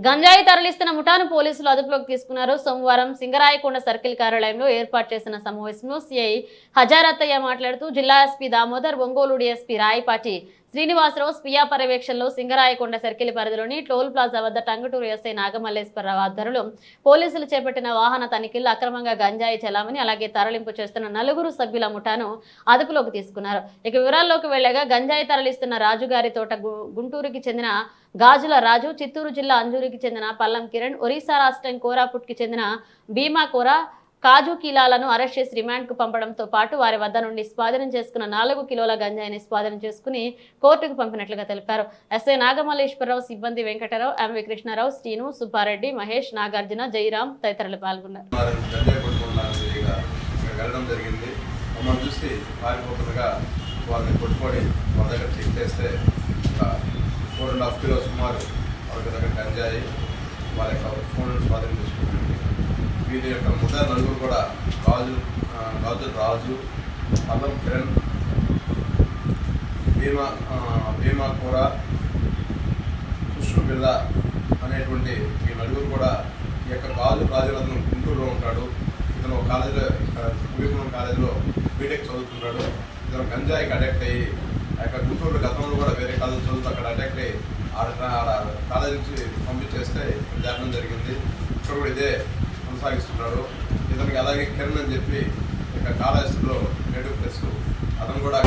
గంజాయి తరలిస్తున్న ముఠాను పోలీసులు అదుపులోకి తీసుకున్నారు. సోమవారం సింగరాయకొండ సర్కిల్ కార్యాలయంలో ఏర్పాటు చేసిన సమావేశంలో సిఐ హజారత్తయ్య మాట్లాడుతూ జిల్లా ఎస్పీ దామోదర్, ఒంగోలు డీఎస్పీ రాయపాటి శ్రీనివాసరావు స్వీయ పర్యవేక్షణలో సింగరాయకొండ సర్కిల్ పరిధిలోని టోల్ ప్లాజా వద్ద టంగుటూరు ఎస్ఐ నాగమల్లేశ్వరరావు ఆధ్వర్యంలో పోలీసులు చేపట్టిన వాహన తనిఖీల్లో అక్రమంగా గంజాయి చలామణి అలాగే తరలింపు చేస్తున్న 4 సభ్యుల ముఠాను అదుపులోకి తీసుకున్నారు. ఇక వివరాల్లోకి వెళ్లగా గంజాయి తరలిస్తున్న రాజుగారి తోట గుంటూరుకి చెందిన గాజుల రాజు, చిత్తూరు జిల్లా అంజూరికి చెందిన పల్లం కిరణ్, ఒరిస్సా రాష్ట్రం కోరాపుట్కి చెందిన భీమా కోరా కాజు కీలాలను అరెస్ట్ చేసి రిమాండ్కు పంపడంతో పాటు వారి వద్ద నుండి స్వాధీనం చేసుకున్న 4 కిలోల గంజాయిని స్వాధీనం చేసుకుని కోర్టుకు పంపినట్లుగా తెలిపారు. ఎస్ఐ నాగమల్లేశ్వరరావు, సిబ్బంది వెంకటరావు, ఎంవి కృష్ణారావు, శ్రీను, సుబ్బారెడ్డి, మహేష్, నాగార్జున, జయరాం తదితరులు పాల్గొన్నారు. వీరి యొక్క ముద్దా 4 కూడా గాజుల రాజు, పల్లం కిరణ్, భీమా కూర, కృష్ణ బిల్ల అనేటువంటి ఈ 4 కూడా ఈ యొక్క గాజు రాజులను గుంటూరులో ఉంటాడు. ఇతను ఒక కాలేజీలో వివేకానంద కాలేజీలో బీటెక్ చదువుతున్నాడు. ఇతను గంజాయికి అడెక్ట్ అయ్యి ఆ యొక్క గుంటూరు గతంలో కూడా వేరే కాలేజీ చదువుతూ అక్కడ అడెక్ట్ అయ్యి ఆడ కాలేజీ నుంచి పంపించేస్తే జరగడం జరిగింది. ఇక్కడ కూడా ఇదే కొనసాగిస్తున్నాడు. ఇతనికి అలాగే కిరణ్ అని చెప్పి ఇక కాళహస్తిలో నేటివ్ ప్లస్ అతను కూడా